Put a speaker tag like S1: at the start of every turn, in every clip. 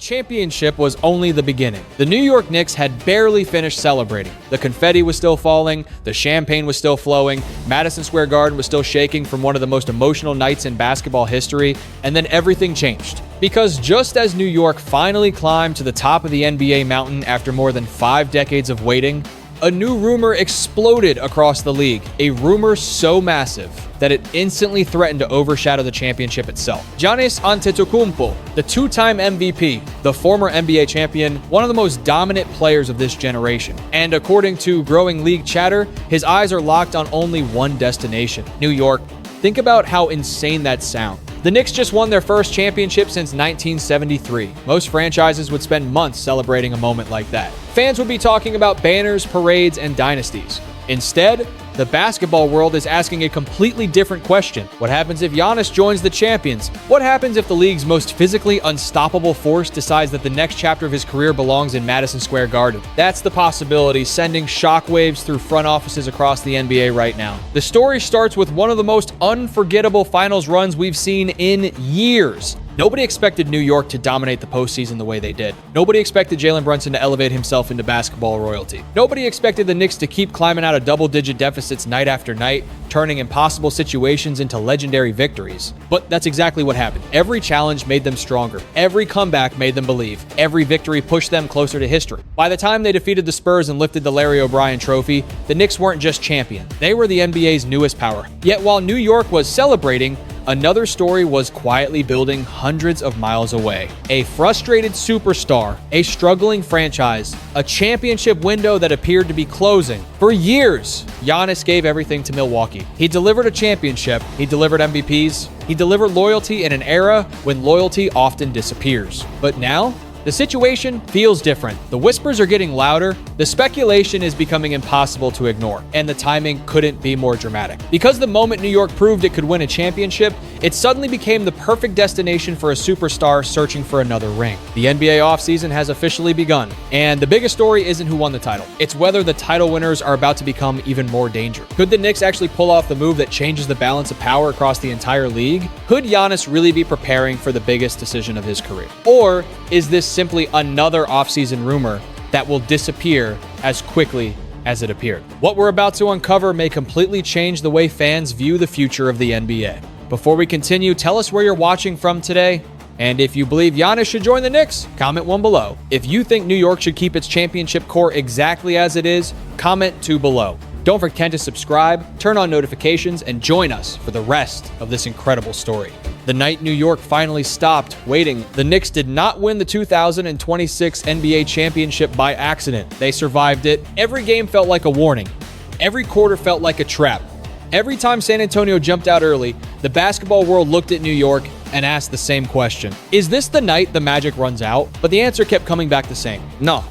S1: championship was only the beginning. The New York Knicks had barely finished celebrating. The confetti was still falling, the champagne was still flowing, Madison Square Garden was still shaking from one of the most emotional nights in basketball history, and then everything changed. Because just as New York finally climbed to the top of the NBA mountain after more than 5 decades of waiting, a new rumor exploded across the league, a rumor so massive that it instantly threatened to overshadow the championship itself. Giannis Antetokounmpo, the 2-time MVP, the former NBA champion, one of the most dominant players of this generation. And according to growing league chatter, his eyes are locked on only one destination, New York. Think about how insane that sounds. The Knicks just won their first championship since 1973. Most franchises would spend months celebrating a moment like that. Fans would be talking about banners, parades, and dynasties. Instead, the basketball world is asking a completely different question. What happens if Giannis joins the champions? What happens if the league's most physically unstoppable force decides that the next chapter of his career belongs in Madison Square Garden? That's the possibility, sending shockwaves through front offices across the NBA right now. The story starts with one of the most unforgettable finals runs we've seen in years. Nobody expected New York to dominate the postseason the way they did. Nobody expected Jalen Brunson to elevate himself into basketball royalty. Nobody expected the Knicks to keep climbing out of double-digit deficits night after night, turning impossible situations into legendary victories. But that's exactly what happened. Every challenge made them stronger. Every comeback made them believe. Every victory pushed them closer to history. By the time they defeated the Spurs and lifted the Larry O'Brien trophy, the Knicks weren't just champion. They were the NBA's newest power. Yet while New York was celebrating, another story was quietly building hundreds of miles away. A frustrated superstar, a struggling franchise, a championship window that appeared to be closing. For years, Giannis gave everything to Milwaukee. He delivered a championship, he delivered MVPs, he delivered loyalty in an era when loyalty often disappears. But now, the situation feels different. The whispers are getting louder, the speculation is becoming impossible to ignore, and the timing couldn't be more dramatic. Because the moment New York proved it could win a championship, it suddenly became the perfect destination for a superstar searching for another ring. The NBA offseason has officially begun, and the biggest story isn't who won the title. It's whether the title winners are about to become even more dangerous. Could the Knicks actually pull off the move that changes the balance of power across the entire league? Could Giannis really be preparing for the biggest decision of his career? Or is this simply another offseason rumor that will disappear as quickly as it appeared? What we're about to uncover may completely change the way fans view the future of the NBA. Before we continue, tell us where you're watching from today. And if you believe Giannis should join the Knicks, comment 1 below. If you think New York should keep its championship core exactly as it is, comment 2 below. Don't forget to subscribe, turn on notifications, and join us for the rest of this incredible story. The night New York finally stopped waiting, the Knicks did not win the 2026 NBA championship by accident. They survived it. Every game felt like a warning. Every quarter felt like a trap. Every time San Antonio jumped out early, the basketball world looked at New York and asked the same question. Is this the night the magic runs out? But the answer kept coming back the same. No,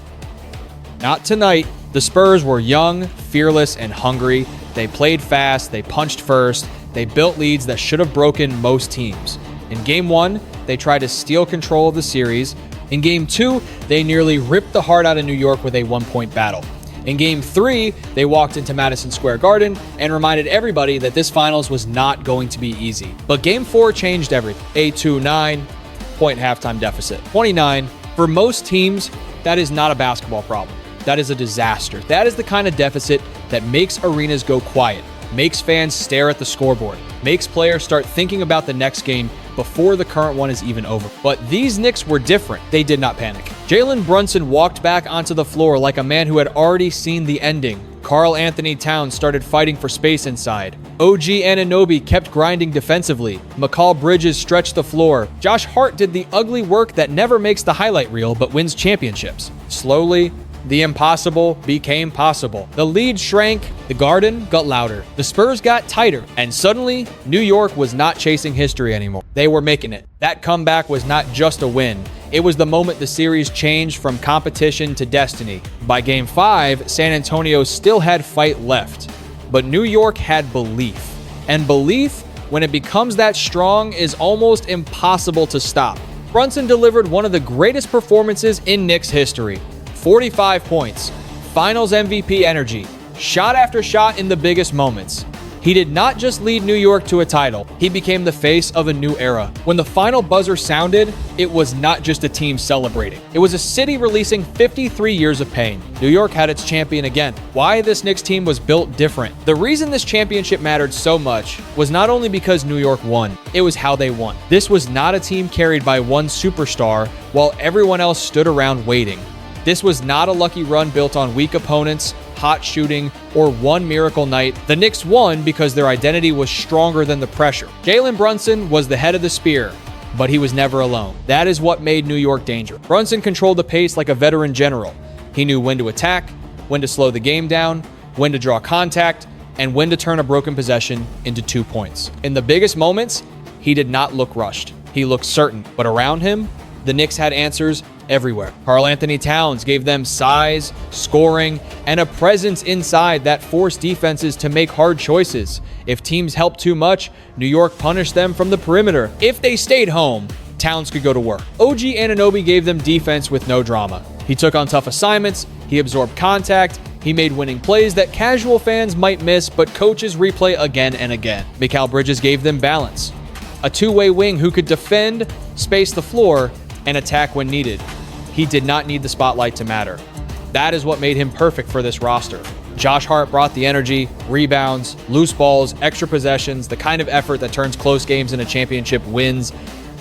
S1: not tonight. The Spurs were young, fearless, and hungry. They played fast, they punched first, they built leads that should have broken most teams. In Game 1, they tried to steal control of the series. In Game 2, they nearly ripped the heart out of New York with a 1-point battle. In Game 3, they walked into Madison Square Garden and reminded everybody that this finals was not going to be easy. But Game 4 changed everything. A 2-9-point halftime deficit. 29. For most teams, that is not a basketball problem. That is a disaster. That is the kind of deficit that makes arenas go quiet, makes fans stare at the scoreboard, makes players start thinking about the next game before the current one is even over. But these Knicks were different. They did not panic. Jalen Brunson walked back onto the floor like a man who had already seen the ending. Karl Anthony Towns started fighting for space inside. OG Anunoby kept grinding defensively. Mikal Bridges stretched the floor. Josh Hart did the ugly work that never makes the highlight reel but wins championships. Slowly, the impossible became possible. The lead shrank, the Garden got louder, the Spurs got tighter, and suddenly, New York was not chasing history anymore. They were making it. That comeback was not just a win. It was the moment the series changed from competition to destiny. By Game 5, San Antonio still had fight left, but New York had belief. And belief, when it becomes that strong, is almost impossible to stop. Brunson delivered one of the greatest performances in Knicks history. 45 points, finals MVP energy, shot after shot in the biggest moments. He did not just lead New York to a title, he became the face of a new era. When the final buzzer sounded, it was not just a team celebrating. It was a city releasing 53 years of pain. New York had its champion again. Why this Knicks team was built different. The reason this championship mattered so much was not only because New York won, it was how they won. This was not a team carried by one superstar while everyone else stood around waiting. This was not a lucky run built on weak opponents, hot shooting, or one miracle night. The Knicks won because their identity was stronger than the pressure. Jalen Brunson was the head of the spear, but he was never alone. That is what made New York dangerous. Brunson controlled the pace like a veteran general. He knew when to attack, when to slow the game down, when to draw contact, and when to turn a broken possession into 2 points. In the biggest moments, he did not look rushed. He looked certain, but around him, the Knicks had answers everywhere. Karl-Anthony Towns gave them size, scoring, and a presence inside that forced defenses to make hard choices. If teams helped too much, New York punished them from the perimeter. If they stayed home, Towns could go to work. OG Anunoby gave them defense with no drama. He took on tough assignments, he absorbed contact, he made winning plays that casual fans might miss, but coaches replay again and again. Mikal Bridges gave them balance. A two-way wing who could defend, space the floor, and attack when needed. He did not need the spotlight to matter. That is what made him perfect for this roster. Josh Hart brought the energy, rebounds, loose balls, extra possessions, the kind of effort that turns close games into championship wins.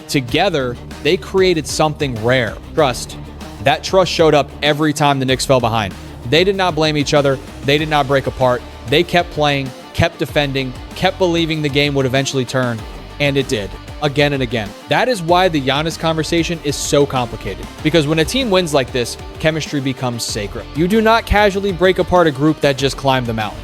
S1: Together, they created something rare. Trust. That trust showed up every time the Knicks fell behind. They did not blame each other. They did not break apart. They kept playing, kept defending, kept believing the game would eventually turn, and it did. Again and again. That is why the Giannis conversation is so complicated. Because when a team wins like this, chemistry becomes sacred. You do not casually break apart a group that just climbed the mountain.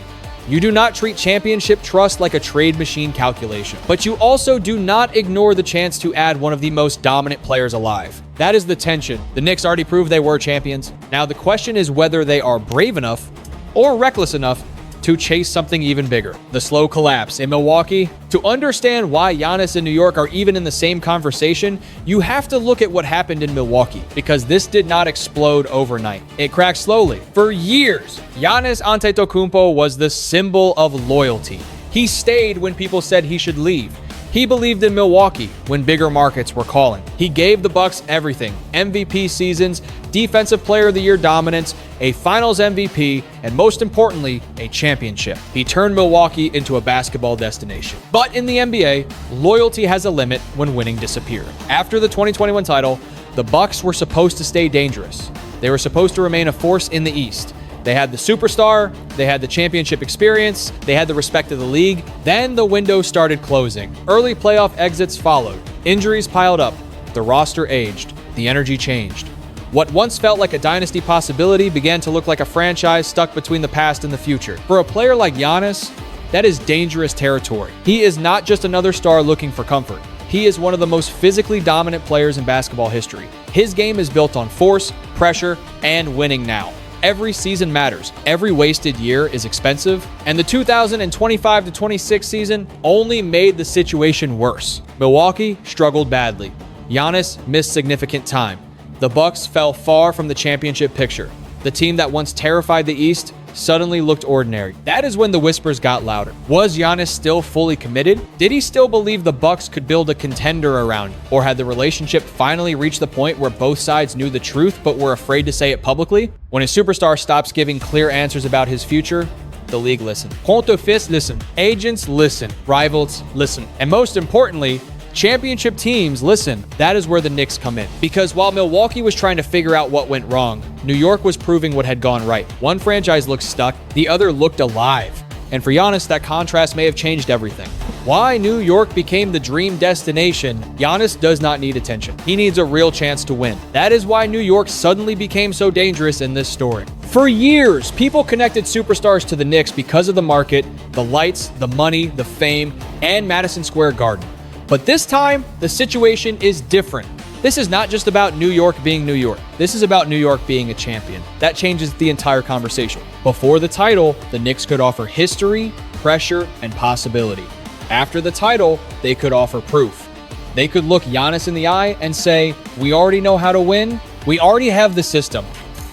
S1: You do not treat championship trust like a trade machine calculation. But you also do not ignore the chance to add one of the most dominant players alive. That is the tension. The Knicks already proved they were champions. Now the question is whether they are brave enough or reckless enough to chase something even bigger. The slow collapse in Milwaukee. To understand why Giannis and New York are even in the same conversation, you have to look at what happened in Milwaukee, because this did not explode overnight. It cracked slowly. For years, Giannis Antetokounmpo was the symbol of loyalty. He stayed when people said he should leave. He believed in Milwaukee when bigger markets were calling. He gave the Bucks everything: MVP seasons, Defensive Player of the Year dominance, a Finals MVP, and most importantly, a championship. He turned Milwaukee into a basketball destination. But in the NBA, loyalty has a limit when winning disappeared. After the 2021 title, the Bucks were supposed to stay dangerous. They were supposed to remain a force in the East. They had the superstar, they had the championship experience, they had the respect of the league. Then the window started closing. Early playoff exits followed. Injuries piled up. The roster aged. The energy changed. What once felt like a dynasty possibility began to look like a franchise stuck between the past and the future. For a player like Giannis, that is dangerous territory. He is not just another star looking for comfort. He is one of the most physically dominant players in basketball history. His game is built on force, pressure, and winning now. Every season matters. Every wasted year is expensive, and the 2025-26 season only made the situation worse. Milwaukee struggled badly. Giannis missed significant time. The Bucks fell far from the championship picture. The team that once terrified the East suddenly looked ordinary. That is when the whispers got louder. Was Giannis still fully committed? Did he still believe the Bucks could build a contender around him? Or had the relationship finally reached the point where both sides knew the truth but were afraid to say it publicly? When a superstar stops giving clear answers about his future, the league listened. Front office listened. Agents listen. Rivals listen. And most importantly, championship teams listen. That is where the Knicks come in. Because while Milwaukee was trying to figure out what went wrong, New York was proving what had gone right. One franchise looked stuck, the other looked alive. And for Giannis, that contrast may have changed everything. Why New York became the dream destination, Giannis does not need attention. He needs a real chance to win. That is why New York suddenly became so dangerous in this story. For years, people connected superstars to the Knicks because of the market, the lights, the money, the fame, and Madison Square Garden. But this time, the situation is different. This is not just about New York being New York. This is about New York being a champion. That changes the entire conversation. Before the title, the Knicks could offer history, pressure, and possibility. After the title, they could offer proof. They could look Giannis in the eye and say, we already know how to win. We already have the system.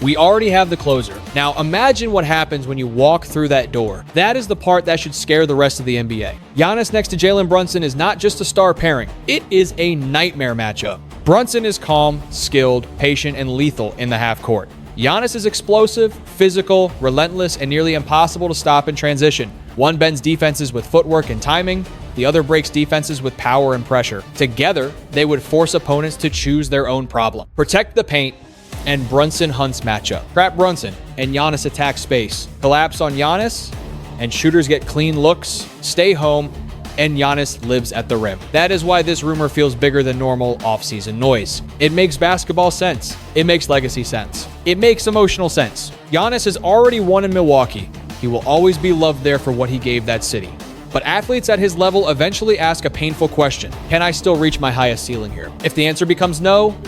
S1: We already have the closer. Now imagine what happens when you walk through that door. That is the part that should scare the rest of the NBA. Giannis next to Jalen Brunson is not just a star pairing. It is a nightmare matchup. Brunson is calm, skilled, patient, and lethal in the half court. Giannis is explosive, physical, relentless, and nearly impossible to stop in transition. One bends defenses with footwork and timing, the other breaks defenses with power and pressure. Together, they would force opponents to choose their own problem. Protect the paint, and Brunson hunts matchup. Trap Brunson, and Giannis attacks space. Collapse on Giannis, and shooters get clean looks. Stay home, and Giannis lives at the rim. That is why this rumor feels bigger than normal offseason noise. It makes basketball sense. It makes legacy sense. It makes emotional sense. Giannis has already won in Milwaukee. He will always be loved there for what he gave that city. But athletes at his level eventually ask a painful question. Can I still reach my highest ceiling here? If the answer becomes no,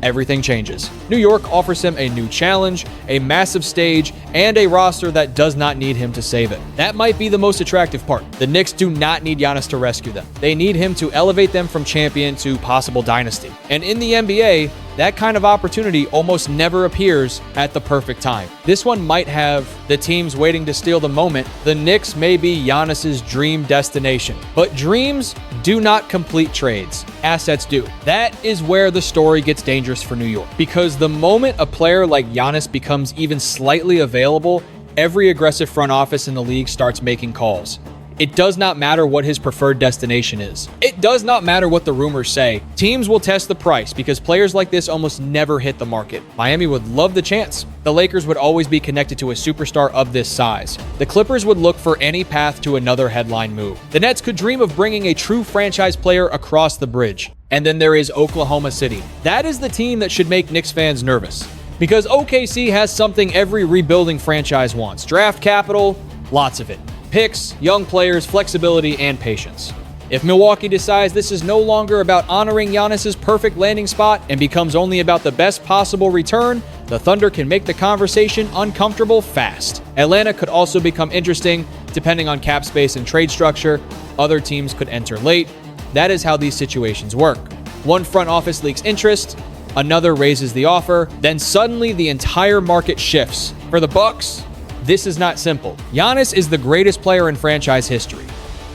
S1: everything changes. New York offers him a new challenge, a massive stage, and a roster that does not need him to save it. That might be the most attractive part. The Knicks do not need Giannis to rescue them. They need him to elevate them from champion to possible dynasty. And in the NBA, that kind of opportunity almost never appears at the perfect time. This one might have the teams waiting to steal the moment. The Knicks may be Giannis's dream destination. But dreams do not complete trades. Assets do. That is where the story gets dangerous for New York. Because the moment a player like Giannis becomes even slightly available, every aggressive front office in the league starts making calls. It does not matter what his preferred destination is. It does not matter what the rumors say. Teams will test the price because players like this almost never hit the market. Miami would love the chance. The Lakers would always be connected to a superstar of this size. The Clippers would look for any path to another headline move. The Nets could dream of bringing a true franchise player across the bridge. And then there is Oklahoma City. That is the team that should make Knicks fans nervous. Because OKC has something every rebuilding franchise wants. Draft capital, lots of it. Picks, young players, flexibility, and patience. If Milwaukee decides this is no longer about honoring Giannis's perfect landing spot and becomes only about the best possible return, the Thunder can make the conversation uncomfortable fast. Atlanta could also become interesting, depending on cap space and trade structure. Other teams could enter late. That is how these situations work. One front office leaks interest, another raises the offer, then suddenly the entire market shifts. For the Bucks, this is not simple. Giannis is the greatest player in franchise history.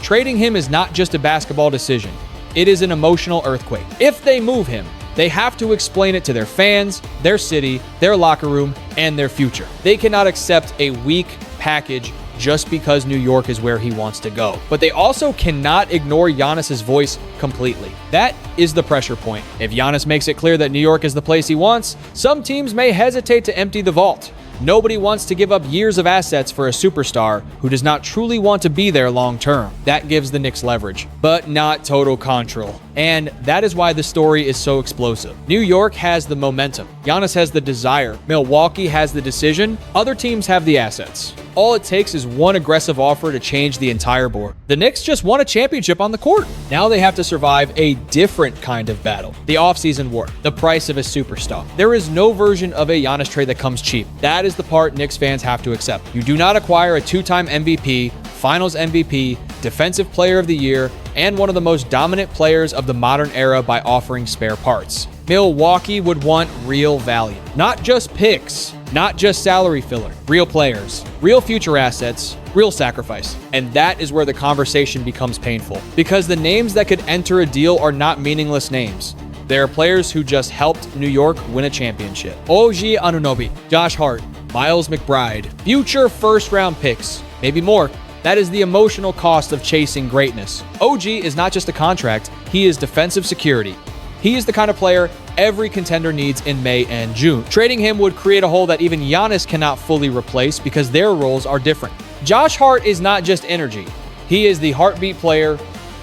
S1: Trading him is not just a basketball decision. It is an emotional earthquake. If they move him, they have to explain it to their fans, their city, their locker room, and their future. They cannot accept a weak package just because New York is where he wants to go. But they also cannot ignore Giannis's voice completely. That is the pressure point. If Giannis makes it clear that New York is the place he wants, some teams may hesitate to empty the vault. Nobody wants to give up years of assets for a superstar who does not truly want to be there long term. That gives the Knicks leverage, but not total control. And that is why the story is so explosive. New York has the momentum. Giannis has the desire. Milwaukee has the decision. Other teams have the assets. All it takes is one aggressive offer to change the entire board. The Knicks just won a championship on the court. Now they have to survive a different kind of battle. The offseason war, the price of a superstar. There is no version of a Giannis trade that comes cheap. That is the part Knicks fans have to accept. You do not acquire a two-time MVP, Finals MVP, Defensive Player of the Year, and one of the most dominant players of the modern era by offering spare parts. Milwaukee would want real value. Not just picks, not just salary filler. Real players, real future assets, real sacrifice. And that is where the conversation becomes painful. Because the names that could enter a deal are not meaningless names. They are players who just helped New York win a championship. OG Anunoby, Josh Hart, Miles McBride, future first-round picks, maybe more. That is the emotional cost of chasing greatness. OG is not just a contract, he is defensive security. He is the kind of player every contender needs in May and June. Trading him would create a hole that even Giannis cannot fully replace because their roles are different. Josh Hart is not just energy. He is the heartbeat player,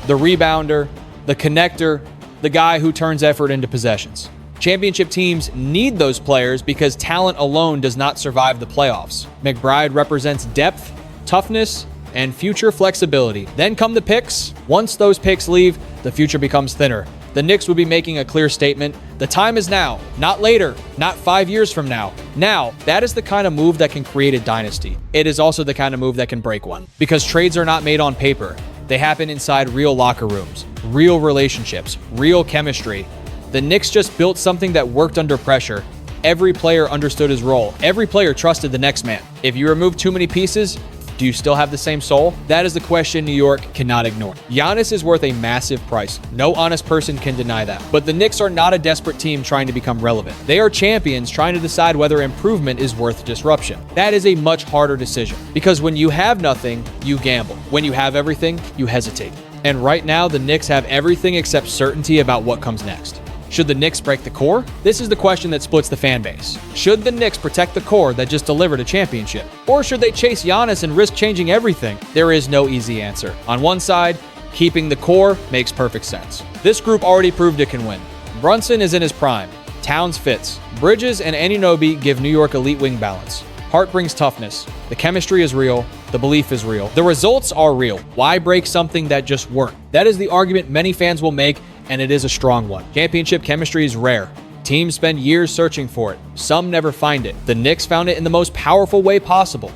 S1: the rebounder, the connector, the guy who turns effort into possessions. Championship teams need those players because talent alone does not survive the playoffs. McBride represents depth, toughness, and future flexibility. Then come the picks. Once those picks leave, the future becomes thinner. The Knicks would be making a clear statement. The time is now, not later, not 5 years from now. Now, that is the kind of move that can create a dynasty. It is also the kind of move that can break one. Because trades are not made on paper. They happen inside real locker rooms, real relationships, real chemistry. The Knicks just built something that worked under pressure, Every player understood his role. Every player trusted the next man. If you remove too many pieces, do you still have the same soul? That is the question New York cannot ignore. Giannis is worth a massive price. No honest person can deny that. But the Knicks are not a desperate team trying to become relevant. They are champions trying to decide whether improvement is worth disruption. That is a much harder decision because when you have nothing, you gamble. When you have everything, you hesitate. And right now, the Knicks have everything except certainty about what comes next. Should the Knicks break the core? This is the question that splits the fan base. Should the Knicks protect the core that just delivered a championship? Or should they chase Giannis and risk changing everything? There is no easy answer. On one side, keeping the core makes perfect sense. This group already proved it can win. Brunson is in his prime. Towns fits. Bridges and Anunoby give New York elite wing balance. Heart brings toughness. The chemistry is real. The belief is real. The results are real. Why break something that just worked? That is the argument many fans will make, and it is a strong one. Championship chemistry is rare. Teams spend years searching for it. Some never find it. The Knicks found it in the most powerful way possible.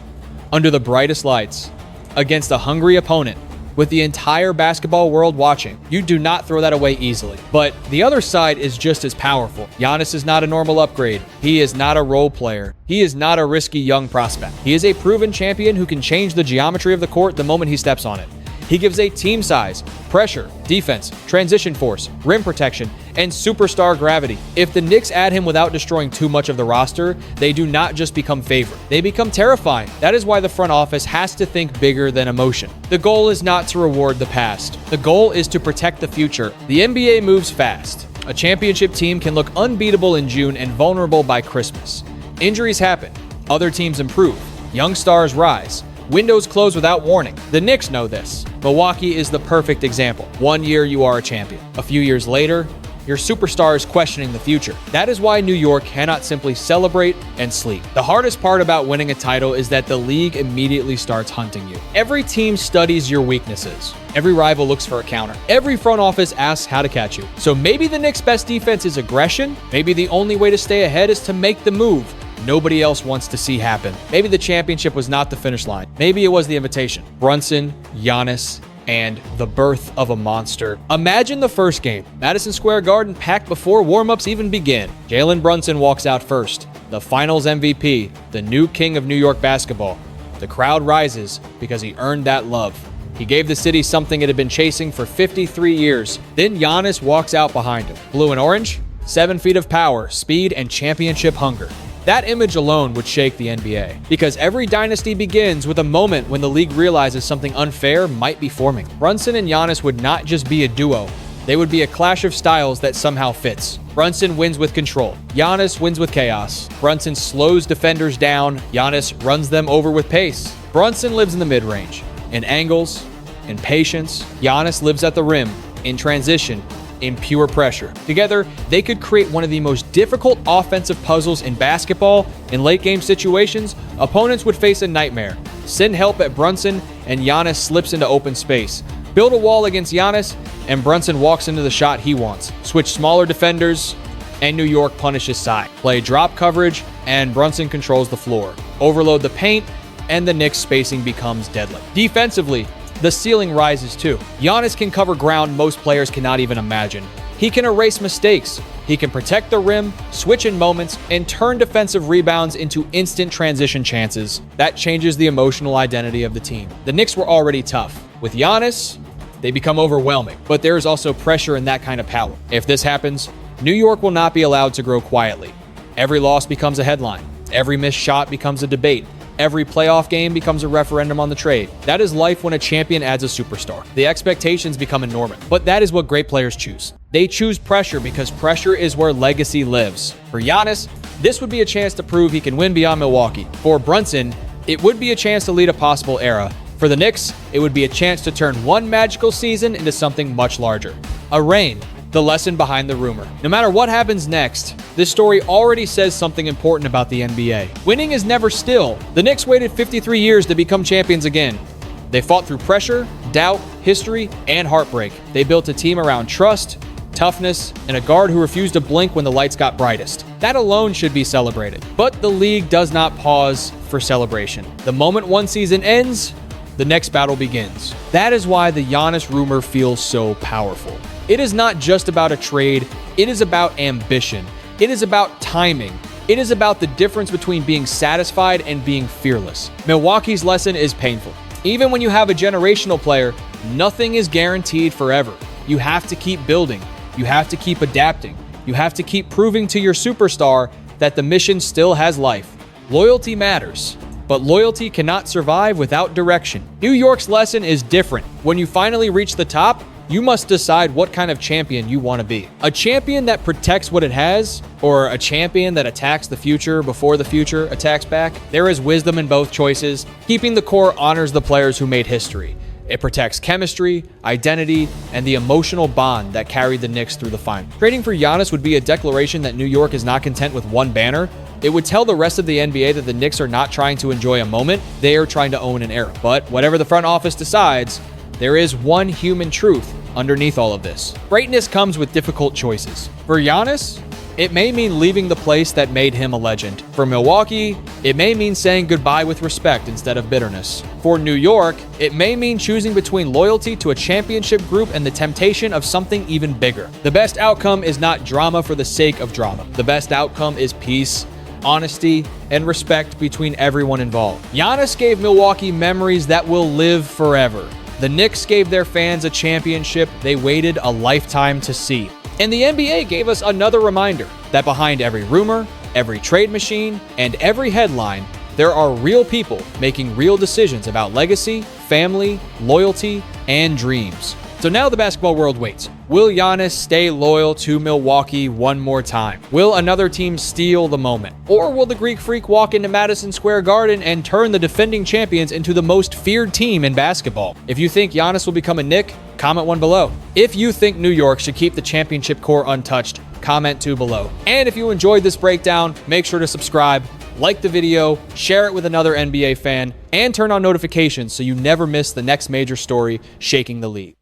S1: Under the brightest lights. Against a hungry opponent. With the entire basketball world watching. You do not throw that away easily. But the other side is just as powerful. Giannis is not a normal upgrade. He is not a role player. He is not a risky young prospect. He is a proven champion who can change the geometry of the court the moment he steps on it. He gives a team size, pressure, defense, transition force, rim protection, and superstar gravity. If the Knicks add him without destroying too much of the roster, they do not just become favorite. They become terrifying. That is why the front office has to think bigger than emotion. The goal is not to reward the past. The goal is to protect the future. The NBA moves fast. A championship team can look unbeatable in June and vulnerable by Christmas. Injuries happen. Other teams improve. Young stars rise. Windows close without warning. The Knicks know this. Milwaukee is the perfect example. 1 year you are a champion. A few years later, your superstar is questioning the future. That is why New York cannot simply celebrate and sleep. The hardest part about winning a title is that the league immediately starts hunting you. Every team studies your weaknesses. Every rival looks for a counter. Every front office asks how to catch you. So maybe the Knicks' best defense is aggression. Maybe the only way to stay ahead is to make the move nobody else wants to see happen. Maybe the championship was not the finish line. Maybe it was the invitation. Brunson, Giannis, and the birth of a monster. Imagine the first game. Madison Square Garden packed before warm-ups even begin. Jalen Brunson walks out first. The finals MVP, the new king of New York basketball. The crowd rises because he earned that love. He gave the city something it had been chasing for 53 years. Then Giannis walks out behind him. Blue and orange, 7 feet of power, speed, and championship hunger. That image alone would shake the NBA, because every dynasty begins with a moment when the league realizes something unfair might be forming. Brunson and Giannis would not just be a duo, they would be a clash of styles that somehow fits. Brunson wins with control. Giannis wins with chaos. Brunson slows defenders down. Giannis runs them over with pace. Brunson lives in the mid-range, in angles, in patience. Giannis lives at the rim, in transition, in pure pressure. Together, they could create one of the most difficult offensive puzzles in basketball. In late-game situations, opponents would face a nightmare. Send help at Brunson, and Giannis slips into open space. Build a wall against Giannis, and Brunson walks into the shot he wants. Switch smaller defenders, and New York punishes side. Play drop coverage, and Brunson controls the floor. Overload the paint, and the Knicks' spacing becomes deadly. Defensively, the ceiling rises too. Giannis can cover ground most players cannot even imagine. He can erase mistakes. He can protect the rim, switch in moments, and turn defensive rebounds into instant transition chances. That changes the emotional identity of the team. The Knicks were already tough. With Giannis, they become overwhelming. But there is also pressure in that kind of power. If this happens, New York will not be allowed to grow quietly. Every loss becomes a headline. Every missed shot becomes a debate. Every playoff game becomes a referendum on the trade. That is life when a champion adds a superstar. The expectations become enormous, but that is what great players choose. They choose pressure because pressure is where legacy lives. For Giannis, this would be a chance to prove he can win beyond Milwaukee. For Brunson, it would be a chance to lead a possible era. For the Knicks, it would be a chance to turn one magical season into something much larger. A reign. The lesson behind the rumor. No matter what happens next, this story already says something important about the NBA. Winning is never still. The Knicks waited 53 years to become champions again. They fought through pressure, doubt, history, and heartbreak. They built a team around trust, toughness, and a guard who refused to blink when the lights got brightest. That alone should be celebrated. But the league does not pause for celebration. The moment one season ends, the next battle begins. That is why the Giannis rumor feels so powerful. It is not just about a trade, it is about ambition. It is about timing. It is about the difference between being satisfied and being fearless. Milwaukee's lesson is painful. Even when you have a generational player, nothing is guaranteed forever. You have to keep building. You have to keep adapting. You have to keep proving to your superstar that the mission still has life. Loyalty matters, but loyalty cannot survive without direction. New York's lesson is different. When you finally reach the top, you must decide what kind of champion you want to be. A champion that protects what it has, or a champion that attacks the future before the future attacks back? There is wisdom in both choices. Keeping the core honors the players who made history. It protects chemistry, identity, and the emotional bond that carried the Knicks through the final. Trading for Giannis would be a declaration that New York is not content with one banner. It would tell the rest of the NBA that the Knicks are not trying to enjoy a moment, they are trying to own an era. But whatever the front office decides, there is one human truth underneath all of this. Greatness comes with difficult choices. For Giannis, it may mean leaving the place that made him a legend. For Milwaukee, it may mean saying goodbye with respect instead of bitterness. For New York, it may mean choosing between loyalty to a championship group and the temptation of something even bigger. The best outcome is not drama for the sake of drama. The best outcome is peace, honesty, and respect between everyone involved. Giannis gave Milwaukee memories that will live forever. The Knicks gave their fans a championship they waited a lifetime to see. And the NBA gave us another reminder that behind every rumor, every trade machine, and every headline, there are real people making real decisions about legacy, family, loyalty, and dreams. So now the basketball world waits. Will Giannis stay loyal to Milwaukee one more time? Will another team steal the moment? Or will the Greek Freak walk into Madison Square Garden and turn the defending champions into the most feared team in basketball? If you think Giannis will become a Knick, comment one below. If you think New York should keep the championship core untouched, comment two below. And if you enjoyed this breakdown, make sure to subscribe, like the video, share it with another NBA fan, and turn on notifications so you never miss the next major story shaking the league.